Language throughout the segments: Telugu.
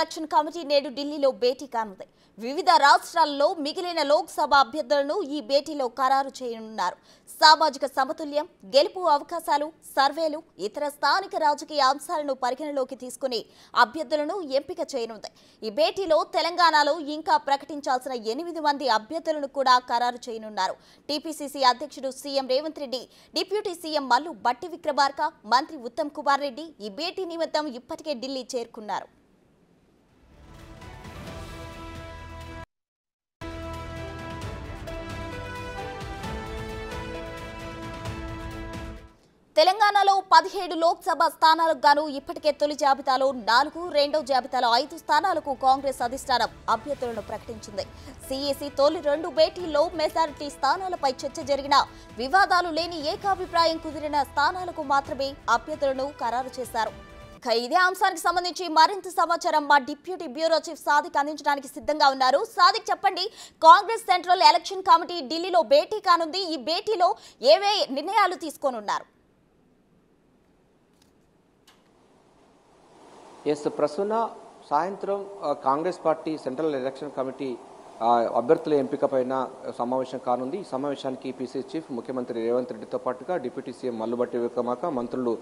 ఎలక్షన్ కమిటీ నేడు ఢిల్లీలో భేటీ కానుంది. వివిధ రాష్ట్రాల్లో మిగిలిన లోక్సభ అభ్యర్థులను ఈ భేటీలో ఖరారు చేయనున్నారు. సామాజిక సమతుల్యం, గెలుపు అవకాశాలు, సర్వేలు, ఇతర స్థానిక రాజకీయ అంశాలను పరిగణలోకి తీసుకుని అభ్యర్థులను ఎంపిక చేయనుంది. ఈ భేటీలో తెలంగాణలో ఇంకా ప్రకటించాల్సిన 8 మంది అభ్యర్థులను కూడా ఖరారు చేయనున్నారు. టీపీసీసీ అధ్యక్షుడు CM Revanth Reddy, deputy CM Mallu Bhatti Vikramarka, మంత్రి ఉత్తమ్ కుమార్ రెడ్డి ఈ భేటీ నిమిత్తం ఇప్పటికే ఢిల్లీ చేరుకున్నారు. తెలంగాణలో 17 లోక్సభ స్థానాలకు గాను ఇప్పటికే తొలి జాబితాలో 4, రెండో జాబితాలో 5 స్థానాలకు కాంగ్రెస్ అధిష్టానం అభ్యర్థులను ప్రకటించింది. సీఈసీ తొలి 2 భేటీల్లో మెజారిటీ స్థానాలపై చర్చ జరిగిన వివాదాలు లేని ఏకాభిప్రాయం కుదిరిన స్థానాలకు మాత్రమే అభ్యర్థులను ఖరారు చేశారు. ఇదే అంశానికి సంబంధించి మరింత సమాచారం మా డిప్యూటీ బ్యూరో చీఫ్ సాదిక్ అందించడానికి సిద్ధంగా ఉన్నారు. సాదిక్, చెప్పండి, కాంగ్రెస్ సెంట్రల్ ఎలక్షన్ కమిటీ ఢిల్లీలో భేటీ కానుంది. ఈ భేటీలో ఏవే నిర్ణయాలు తీసుకోనున్నారు? ప్రస్తుత సాయంత్రం Congress party central election committee అభ్యర్థుల ఎంపిక పైన సమావేశం కానుంది. ఈ సమావేశానికి పీసీసీ చీఫ్ ముఖ్యమంత్రి రేవంత్ రెడ్డితో పాటుగా డిప్యూటీ సీఎం మల్లు భట్టి విక్రమార్క, మంత్రులు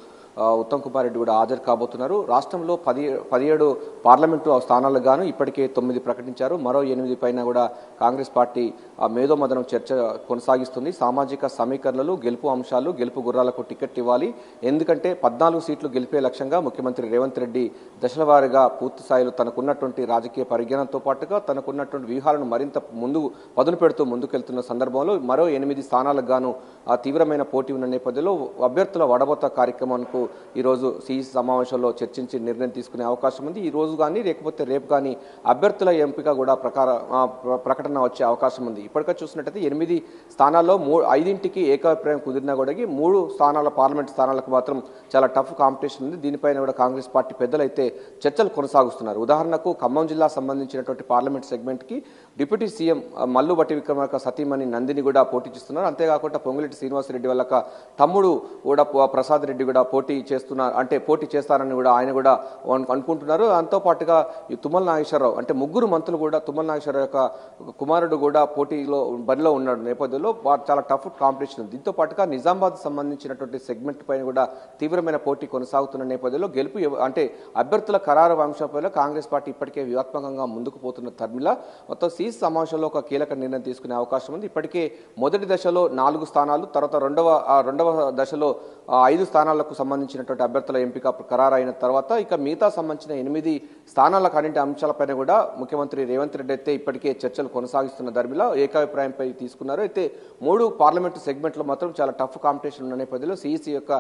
ఉత్తమ్ కుమార్ రెడ్డి కూడా హాజరు కాబోతున్నారు. రాష్ట్రంలో 17 పార్లమెంటు స్థానాలకు గాను ఇప్పటికే 9 ప్రకటించారు. మరో 8 పైన కూడా కాంగ్రెస్ పార్టీ మేధోమదనం చర్చ కొనసాగిస్తుంది. సామాజిక సమీకరణలు, గెలుపు అంశాలు, గెలుపు గుర్రాలకు టికెట్ ఇవ్వాలి. ఎందుకంటే 14 సీట్లు గెలిపే లక్ష్యంగా ముఖ్యమంత్రి రేవంత్ రెడ్డి దశల వారీగా పూర్తి స్థాయిలో తనకున్నటువంటి రాజకీయ పరిజ్ఞానంతో పాటుగా తనకున్నటువంటి వ్యూహాలను మరింత పదును పెడుతూ ముందుకెళ్తున్న సందర్భంలో మరో 8 స్థానాలకు గాను తీవ్రమైన పోటీ ఉన్న నేపథ్యంలో అభ్యర్థుల వడబోత కార్యక్రమానికి ఈరోజు సీఈసీ సమావేశంలో చర్చించి నిర్ణయం తీసుకునే అవకాశం ఉంది. ఈ రోజు కానీ లేకపోతే రేపు కానీ అభ్యర్థుల ఎంపిక కూడా ప్రకటన వచ్చే అవకాశం ఉంది. ఇప్పటికే చూసినట్టయితే 8 స్థానాల్లో 5ంటికి ఏకాభిప్రాయం కుదిరినా కూడా 3 స్థానాల పార్లమెంట్ స్థానాలకు మాత్రం చాలా టఫ్ కాంపిటీషన్ ఉంది. దీనిపైన కూడా కాంగ్రెస్ పార్టీ పెద్దలు అయితే చర్చలు కొనసాగుతున్నారు. ఉదాహరణకు ఖమ్మం జిల్లా సంబంధించినటువంటి పార్లమెంట్ సెగ్మెంట్కి డిప్యూటీ సీఎం మల్లు భట్టి విక్రమార్క సతీమణి నందిని కూడా పోటీ చేస్తున్నారు. అంతేకాకుండా పొంగులేటి శ్రీనివాసరెడ్డి వాళ్ళ తమ్ముడు కూడా ప్రసాద్ రెడ్డి కూడా పోటీ చేస్తారని కూడా ఆయన కూడా అనుకుంటున్నారు. దాంతో పాటుగా ఈ తుమ్మల నాగేశ్వరరావు అంటే 3 మంత్రులు కూడా తుమ్మల నాగేశ్వరరావు యొక్క కుమారుడు కూడా బరిలో ఉన్న నేపథ్యంలో చాలా టఫ్ కాంపిటీషన్ ఉంది. దీంతో పాటుగా నిజామాబాద్ సంబంధించినటువంటి సెగ్మెంట్ పైన కూడా తీవ్రమైన పోటీ కొనసాగుతున్న నేపథ్యంలో అంటే అభ్యర్థుల ఖరారు అంశంపై కాంగ్రెస్ పార్టీ ఇప్పటికే వ్యూహాత్మకంగా ముందుకు పోతున్న తర్మిలా మొత్తం సీఈసీ సమావేశంలో ఒక కీలక నిర్ణయం తీసుకునే అవకాశం ఉంది. ఇప్పటికే మొదటి దశలో 4 స్థానాలు, తర్వాత రెండవ దశలో 5 స్థానాలకు సంబంధించినటువంటి అభ్యర్థుల ఎంపిక ఖరారైన తర్వాత ఇక మిగతా సంబంధించిన 8 స్థానాలకు అన్నింటి అంశాలపైన కూడా ముఖ్యమంత్రి రేవంత్ రెడ్డి అయితే ఇప్పటికే చర్చలు కొనసాగిస్తున్న ధర్మిలా ఏకాభిప్రాయంపై తీసుకున్నారు. అయితే 3 పార్లమెంటు సెగ్మెంట్లు మాత్రం చాలా టఫ్ కాంపిటీషన్ ఉన్న నేపథ్యంలో సీఈసీ యొక్క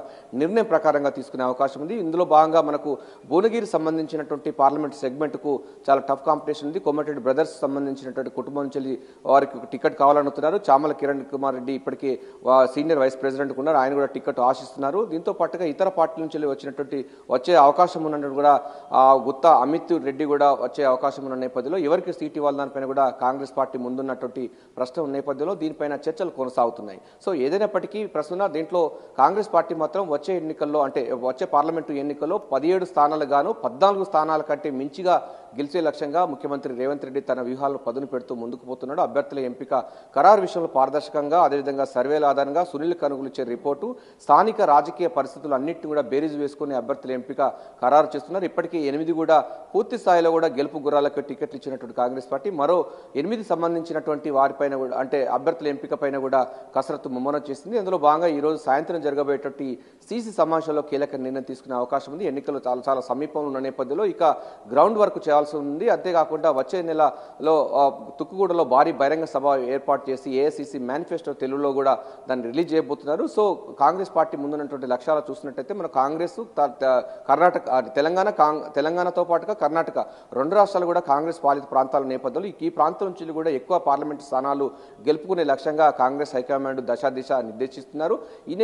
నిర్ణయం ప్రకారంగా తీసుకునే అవకాశం ఉంది. ఇందులో భాగంగా మనకు భువనగిరి సంబంధించినటువంటి పార్లమెంట్ సెగ్మెంట్కు చాలా టఫ్ కాంపిటీషన్ ఉంది. కోమటిరెడ్డి బ్రదర్స్ సంబంధించినటువంటి కుటుంబం నుంచి వారికి టికెట్ కావాలనుతున్నారు. చామల కిరణ్ కుమార్ రెడ్డి ఇప్పటికే సీనియర్ వైస్ ప్రెసిడెంట్ ఉన్నారు, ఆయన కూడా టికెట్ ఆశిస్తున్నారు. దీంతో పాటుగా ఇతర పార్టీల నుంచి వచ్చే అవకాశం ఉన్నట్టు కూడా గుత్తా అమిత్ రెడ్డి కూడా వచ్చే అవకాశం ఉన్న నేపథ్యంలో ఎవరికి సీట్ ఇవ్వాలి దానిపైన కూడా కాంగ్రెస్ పార్టీ ముందున్నటువంటి ప్రశ్న నేపథ్యంలో దీనిపైన చర్చలు కొనసాగుతున్నాయి. సో ఏదైనప్పటికీ ప్రస్తుతం దీంట్లో కాంగ్రెస్ పార్టీ మాత్రం వచ్చే పార్లమెంటు ఎన్నికల్లో 17 స్థానాలకు గాను 14 స్థానాల కంటే మించిగా గెలిచే లక్ష్యంగా ముఖ్యమంత్రి రేవంత్ రెడ్డి తన వ్యూహాలను పదును పెడుతూ ముందుకు పోతున్నాడు. అభ్యర్థుల ఎంపిక ఖరారు విషయంలో పారదర్శకంగా, అదేవిధంగా సర్వేల ఆధారంగా సునీల్ కనుగోలు ఇచ్చే రిపోర్టు, స్థానిక రాజకీయ పరిస్థితులు అన్నింటినీ కూడా బేరీజు వేసుకుని అభ్యర్థుల ఎంపిక ఖరారు చేస్తున్నారు. ఇప్పటికే 8 కూడా పూర్తి స్థాయిలో కూడా గెలుపు గుర్రాలకు టికెట్లు ఇచ్చినటువంటి కాంగ్రెస్ పార్టీ మరో 8 సంబంధించినటువంటి వారిపైన కూడా అభ్యర్థుల ఎంపిక పైన కూడా కసరత్తు ముమ్మరం చేసింది. అందులో భాగంగా ఈ రోజు సాయంత్రం జరగబోయేటువంటి సీసీ సమావేశంలో కీలక నిర్ణయం తీసుకునే అవకాశం ఉంది. ఎన్నికలు చాలా సమీపంలో ఉన్న నేపథ్యంలో ఇక గ్రౌండ్ వర్క్ చేయాల్సి ఉంది. అంతేకాకుండా వచ్చే నెలలో తుక్కుగూడలో భారీ బహిరంగ సభ ఏర్పాటు చేసి ఏఐసీసీ మేనిఫెస్టో తెలుగులో కూడా దాన్ని రిలీజ్ చేయబోతున్నారు. సో కాంగ్రెస్ పార్టీ ముందున్నటువంటి లక్ష్యాలు చూసినట్టయితే మన కాంగ్రెస్ తెలంగాణతో పాటుగా కర్ణాటక 2 రాష్ట్రాలు కూడా కాంగ్రెస్ పాలిత ప్రాంతాల నేపథ్యంలో ఈ ప్రాంతం నుంచి కూడా ఎక్కువ పార్లమెంటు స్థానాలు గెలుపుకునే లక్ష్యంగా కాంగ్రెస్ హైకమాండ్ దిశ నిర్దేశిస్తున్నారు. ఈ